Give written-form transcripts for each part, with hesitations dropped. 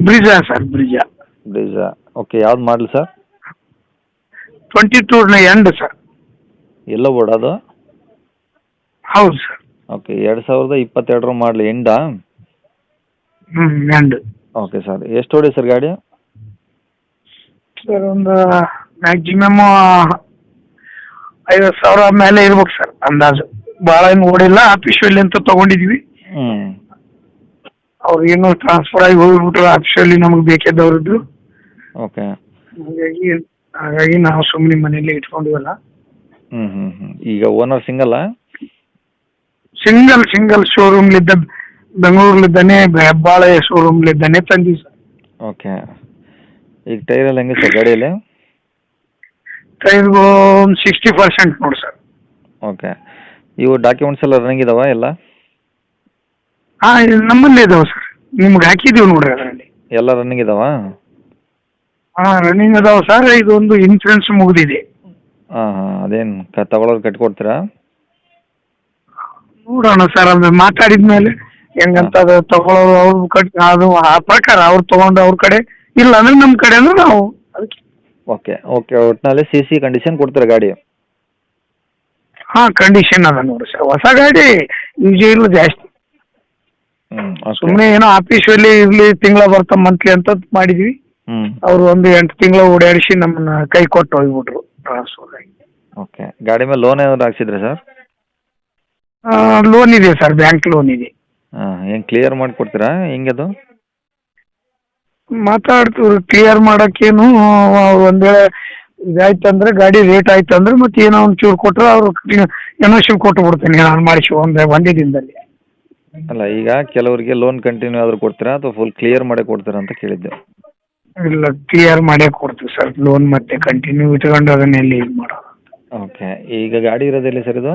Brezza sir, ಬ್ರಿಜಾ. ಬ್ರೀಜಾ. Okay, ಯಾವ್ದು ಮಾಡಲಿ ಸರ್? 22 end sir. ಎಲ್ಲೋ ಬೋರ್ಡ್ ಅದು? ಹೌದು ಸರ್. ಓಕೆ, 2022 ಮಾಡಲಿ ಎಂಡಾ? ಎಂಡ್. ಓಕೆ ಸರ್, ಎಷ್ಟು ಹೊಡಿ ಸರ್ ಗಾಡಿ? ಸರ್ ಒಂದು ಮ್ಯಾಕ್ಸಿಮಮ್ 50,000 ಮೇಲೆ ಇರ್ಬೇಕು ಸರ್ ಅಂದಾಜು. ಭಾಳ ಏನು ಓಡಿಲ್ಲ, ಆಫೀಶಿಯಲಿ ಅಂತ ತಗೊಂಡಿದ್ವಿ. ಹ್ಞೂ. ಅವ್ರು ಏನೋ ಟ್ರಾನ್ಸ್ಫರ್ ಆಗಿ ಹೋಗ್ಬಿಟ್ರು, ಆಫೀಶಿಯಲಿ ನಮಗೆ ಬೇಕಾದವ್ರದ್ದು. ಓಕೆ. ಹಾಗಾಗಿ ನಾವು ಸುಮ್ಮನೆ ಮನೆಯಲ್ಲೇ ಇಟ್ಕೊಂಡಿವಲ್ಲ. ಈಗ ಓನರ್ ಸಿಂಗಲ್ಲ? ಸಿಂಗಲ್ ಶೋರೂಮ್ಲಿದ್ದ, ಬೆಂಗಳೂರ್ಲಿದ್ದಾನೆ, ಹೆಬ್ಬಾಳೆ ಶೋರೂಮ್ಲಿದ್ದಾನೆ ತಂದಿ ಸರ್. ಓಕೆ. ಈಗ ಟೈರ್ ಎಲ್ಲ ಹೆಂಗೆ ಸರ್ ಗಾಡಿಯಲ್ಲಿ? ಟೈರ್ಗೂ 60% ನೋಡಿ ಸರ್. ಓಕೆ. ಇವು ಡಾಕ್ಯುಮೆಂಟ್ಸ್ ಎಲ್ಲ ರನ್ನಿಂಗ್ ಇದಾವ ಎಲ್ಲ? ಹಾಂ, ಇದು ನಮ್ಮಲ್ಲೇ ಇದಾವೆ ಸರ್, ನಿಮ್ಗೆ ಹಾಕಿದ್ದೀವಿ ನೋಡ್ರಿ ಅದರಲ್ಲಿ. ಎಲ್ಲ ರನ್ನಿಂಗ್ ಇದಾವ? ಹಾಂ, ರನ್ನಿಂಗ್ ಅದಾವೆ ಸರ್. ಇದೊಂದು ಇನ್ಸೂರೆನ್ಸ್ ಮುಗಿದಿದೆ. ಹಾಂ, ಅದೇನು ತಗೊಳ್ಳೋರು ಕಟ್ಕೊಡ್ತೀರಾ? ನೋಡೋಣ ಸರ್, ಅದು ಮಾತಾಡಿದ್ಮೇಲೆ ಹೆಂಗಂತ ಅದು ತಗೊಳ್ಳೋರು ಅವ್ರ ಅದು ಆ ಪ್ರಕಾರ ಅವ್ರು ತಗೊಂಡು ಅವ್ರ ಕಡೆ, ಇಲ್ಲ ಅಂದ್ರೆ ನಮ್ಮ ಕಡೆ ಅಂದ್ರೆ ನಾವು ಅದಕ್ಕೆ. ಓಕೆ ಒಟ್ಟಿನಲ್ಲಿ ಸಿ ಕಂಡೀಷನ್ ಕೊಡ್ತೀರಾ ಗಾಡಿ? ಹಾಂ, ಕಂಡೀಷನ್ ಅದ ನೋಡಿ ಸರ್. ಹೊಸ ಗಾಡಿ ಯೂಸ್ ಇಲ್ಲ ಜಾಸ್ತಿ. ಸುಮ್ಮನೆ ಏನೋ ಆಫೀಸಲ್ಲಿ ಇರಲಿ, ತಿಂಗಳ ಬರ್ತಾ ಮಂತ್ಲಿ ಅಂತ ಮಾಡಿದ್ವಿ. ಅವರು ಒಂದು 8 ತಿಂಗಳ ಓಡಾಡಿಸಿ ನಮ್ಮನ್ನ ಕೈ ಕೊಟ್ಟು ಹೋಗ್ಬಿಟ್ರು ಟ್ರಾನ್ಸ್ಫರ್ ಆಗಿ. ಓಕೆ. ಗಾಡಿ ಮೇಲೆ ಲೋನ್ ಏನಾದ್ರು ಹಾಕ್ಸಿದ್ರಾ ಸರ್? ಲೋನ್ ಇದೆ ಸರ್, ಬ್ಯಾಂಕ್ ಲೋನ್ ಇದೆ. ಏನು ಕ್ಲಿಯರ್ ಮಾಡಿಕೊಡ್ತೀರಾ ಹೆಂಗದು? ಮಾತಾಡ್ತೀವಿ, ಕ್ಲಿಯರ್ ಮಾಡೋಕ್ಕೇನು. ಒಂದು ವೇಳೆ ಇದಾಯ್ತಂದ್ರೆ, ಗಾಡಿ ರೇಟ್ ಆಯ್ತಂದ್ರೆ ಮತ್ತೆ ಏನೋ ಒಂದು ಚೂರು ಕೊಟ್ಟರೆ ಅವರು ಎನ್ಒಸಿ ಕೊಟ್ಟು ಬಿಡ್ತೀನಿ ನಾನು ಮಾಡಿಸಿ ಒಂದೇ ದಿನದಲ್ಲಿ. ಅಲ್ಲ, ಈಗ ಕೆಲವರಿಗೆ ಲೋನ್ ಕಂಟಿನ್ಯೂ ಆದರೂ ಕೊಡ್ತೀರಾ ಅಥವಾ ಫುಲ್ ಕ್ಲಿಯರ್ ಮಾಡೇ ಕೊಡ್ತೀರಾ ಅಂತ ಕೇಳಿದ್ದೆ. ಇಲ್ಲ, ಕ್ಲಿಯರ್ ಮಾಡೇ ಕೊಡ್ತೀವಿ ಸರ್. ಲೋನ್ ಮತ್ತೆ ಕಂಟಿನ್ಯೂ ಇಟ್ಕೊಂಡು ಅದನ್ನ ಎಲ್ಲಿ ಇದು ಮಾಡೋದು. ಓಕೆ. ಈಗ ಗಾಡಿ ಇರೋದೆಲ್ಲಿ ಸರ್ ಇದು?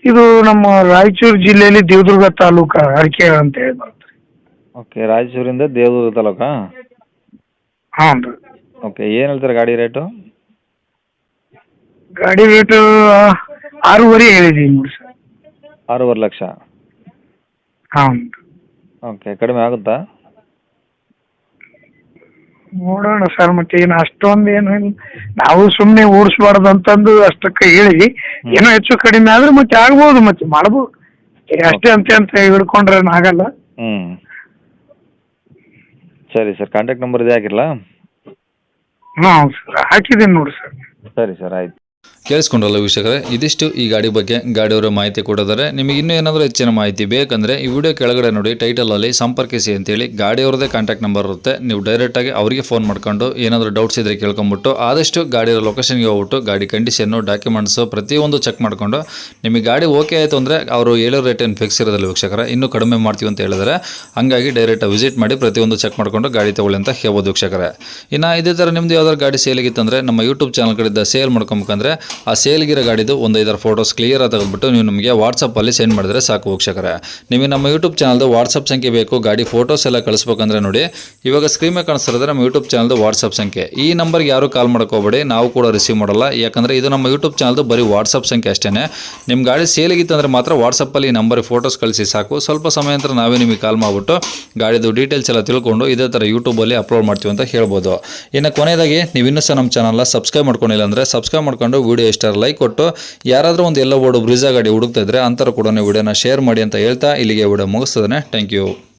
ಇದು ನಮ್ಮ ರಾಯಚೂರು ಜಿಲ್ಲೆಯಲ್ಲಿ ದೇವದುರ್ಗ ತಾಲೂಕು ಅರಕೆರೆ ಅಂತ ಹೇಳಿ ಬರುತ್ತೆ. ಓಕೆ, ರಾಯಚೂರಿಂದ ದೇವದುರ್ಗ ತಾಲೂಕಾ? ಹಾಂ ರೀ. ಓಕೆ, ಏನು ಹೇಳ್ತಾರೆ ಗಾಡಿ ರೇಟು? ಗಾಡಿ ರೇಟು 6.5 ಹೇಳಿದೀವಿ ನೋಡಿ ಸರ್. 6.5 ಲಕ್ಷ? ಹಾಂ. ಓಕೆ, ಕಡಿಮೆ ಆಗುತ್ತಾ? ನೋಡೋಣ ಸರ್, ಮತ್ತೆ ಏನು ಅಷ್ಟೊಂದು ಏನು ನಾವು ಸುಮ್ಮನೆ ಓಡಿಸ್ಬಾರ್ದು ಅಂತಂದು ಅಷ್ಟಕ್ಕೆ ಹೇಳಿದ್ವಿ. ಏನೋ ಹೆಚ್ಚು ಕಡಿಮೆ ಆದ್ರೆ ಮತ್ತೆ ಆಗ್ಬೋದು, ಮತ್ತೆ ಮಾಡ್ಬೋದು. ಅಷ್ಟೇ ಅಂತ ಹಿಡ್ಕೊಂಡ್ರೆ ಆಗಲ್ಲ. ಸರಿ ಸರ್, ಕಾಂಟ್ಯಾಕ್ಟ್ ನಂಬರ್ ಇದೆ ಹಾಕಿರಲಾ? ಹಾಂ ಸರ್, ಹಾಕಿದ್ದೀನಿ ನೋಡಿ ಸರ್. ಸರಿ ಸರ್, ಆಯ್ತು. ಕೇಳಿಸ್ಕೊಂಡ್ರಲ್ಲ ವೀಕ್ಷಕರೇ, ಇದಿಷ್ಟು ಈ ಗಾಡಿ ಬಗ್ಗೆ ಗಾಡಿಯವರ ಮಾಹಿತಿ ಕೊಡಿದ್ದಾರೆ. ನಿಮಗೆ ಇನ್ನೂ ಏನಾದರೂ ಹೆಚ್ಚಿನ ಮಾಹಿತಿ ಬೇಕಂದರೆ ಈ ವಿಡಿಯೋ ಕೆಳಗಡೆ ನೋಡಿ ಟೈಟಲಲ್ಲಿ ಸಂಪರ್ಕಿಸಿ ಅಂತೇಳಿ ಗಾಡಿಯವ್ರದ್ದೇ ಕಾಂಟ್ಯಾಕ್ಟ್ ನಂಬರ್ ಇರುತ್ತೆ. ನೀವು ಡೈರೆಕ್ಟಾಗಿ ಅವರಿಗೆ ಫೋನ್ ಮಾಡ್ಕೊಂಡು ಏನಾದರೂ ಡೌಟ್ಸ್ ಇದ್ದರೆ ಕೇಳ್ಕೊಂಬಿಟ್ಟು ಆದಷ್ಟು ಗಾಡಿಯ ಲೊಕೇಶನ್ಗೆ ಹೋಗ್ಬಿಟ್ಟು ಗಾಡಿ ಕಂಡೀಷನ್ನು, ಡಾಕ್ಯುಮೆಂಟ್ಸು ಪ್ರತಿಯೊಂದು ಚೆಕ್ ಮಾಡಿಕೊಂಡು ನಿಮಗೆ ಗಾಡಿ ಓಕೆ ಆಯಿತು ಅಂದರೆ ಅವರು ಹೇಳೋ ರೇಟ್ ಏನು ಫಿಕ್ಸ್ ಇರೋದಿಲ್ಲ ವೀಕ್ಷಕರೇ, ಇನ್ನೂ ಕಡಿಮೆ ಮಾಡ್ತೀವಿ ಅಂತ ಹೇಳಿದರೆ. ಹಾಗಾಗಿ ಡೈರೆಕ್ಟಾಗಿ ವಿಸಿಟ್ ಮಾಡಿ ಪ್ರತಿಯೊಂದು ಚೆಕ್ ಮಾಡಿಕೊಂಡು ಗಾಡಿ ತೊಗೊಳ್ಳಿ ಅಂತ ಹೇಳ್ಬೋದು ವೀಕ್ಷಕರೇ. ಇನ್ನು ಇದೇ ಥರ ನಿಮ್ಮದು ಯಾವ್ದಾದ್ರು ಗಾಡಿ ಸೇಲಿಗಿತ್ತಂದರೆ ನಮ್ಮ ಯೂಟ್ಯೂಬ್ ಚಾನಲ್ ಕಡೆಯಿಂದ ಸೇಲ್ ಮಾಡ್ಕೊಬೇಕಂದ್ರೆ ಆ ಸೇಲ್ಗಿರೋ ಗಾಡಿದು ಒಂದು 5 ಫೋಟೋಸ್ ಕ್ಲಿಯರ್ ಆಗಿ ತೆಗೆದುಬಿಟ್ಟು ನೀವು ನಮಗೆ ವಾಟ್ಸಪ್ಪಲ್ಲಿ ಸೆಂಡ್ ಮಾಡಿದ್ರೆ ಸಾಕು ವೀಕ್ಷಕರೇ. ನಿಮಗೆ ನಮ್ಮ ಯೂಟ್ಯೂಬ್ ಚಾನಲ್ದು ವಾಟ್ಸಪ್ ಸಂಖ್ಯೆ ಬೇಕು, ಗಾಡಿ ಫೋಟೋಸ್ ಎಲ್ಲ ಕಳಿಸ್ಬೇಕಂದ್ರೆ ನೋಡಿ ಇವಾಗ ಸ್ಕ್ರೀನ್ ಮೇಲೆ ಕಾಣಿಸ್ತಿರೋದ್ರೆ ನಮ್ಮ ಯೂಟ್ಯೂಬ್ ಚಾನಲ್ದು ವಾಟ್ಸಪ್ ಸಂಖ್ಯೆ. ಈ ನಂಬರ್ಗೆ ಯಾರು ಕಾಲ್ ಮಾಡ್ಕೋಬೇಡಿ, ನಾವು ಕೂಡ ರಿಸೀವ್ ಮಾಡಲ್ಲ. ಯಾಕಂದರೆ ಇದು ನಮ್ಮ ಯೂಟ್ಯೂಬ್ ಚಾನಲ್ದು ಬರೀ ವಾಟ್ಸಪ್ ಸಂಖ್ಯೆ ಅಷ್ಟೇ. ನಿಮ್ಮ ಗಾಡಿ ಸೇಲಿಗಿತ್ತಂದರೆ ಮಾತ್ರ ವಾಟ್ಸಪ್ಪಲ್ಲಿ ಈ ನಂಬರ್ಗೆ ಫೋಟೋಸ್ ಕಳಿಸಿ ಸಾಕು. ಸ್ವಲ್ಪ ಸಮಯ ನಂತರ ನಾವೇ ನಿಮಗೆ ಕಾಲ್ ಮಾಡಿಬಿಟ್ಟು ಗಾಡಿದು ಡೀಟೇಲ್ಸ್ ಎಲ್ಲ ತಿಳ್ಕೊಂಡು ಇದೇ ಥರ ಯೂಟ್ಯೂಬಲ್ಲಿ ಅಪ್ಲೋಡ್ ಮಾಡ್ತೀವಿ ಅಂತ ಹೇಳ್ಬೋದು. ಇನ್ನು ಕೊನೆಯದಾಗಿ ನೀವು ಇನ್ನೂ ಸಹ ನಮ್ಮ ಚಾನಲ್ನ ಸಬ್ಸ್ಕ್ರೈಬ್ ಮಾಡ್ಕೊಂಡಿಲ್ಲ ಅಂದರೆ ಸಬ್ಸ್ಕ್ರೈಬ್ ಮಾಡ್ಕೊಂಡು ವಿಡಿಯೋ ಇಷ್ಟ ಲೈಕ್ ಕೊಟ್ಟು ಯಾರಾದರೂ ಒಂದು ಎಲ್ಲೋ ಬೋರ್ಡ್ ಬ್ರಿಜಾ ಗಾಡಿ ಹುಡುಕ್ತಾ ಇದ್ರೆ ಅಂತರ ಕೂಡ ವಿಡಿಯೋನ ಶೇರ್ ಮಾಡಿ ಅಂತ ಹೇಳ್ತಾ ಇಲ್ಲಿಗೆ ವಿಡಿಯೋ ಮುಗಿಸ್ತದೆ. Thank you.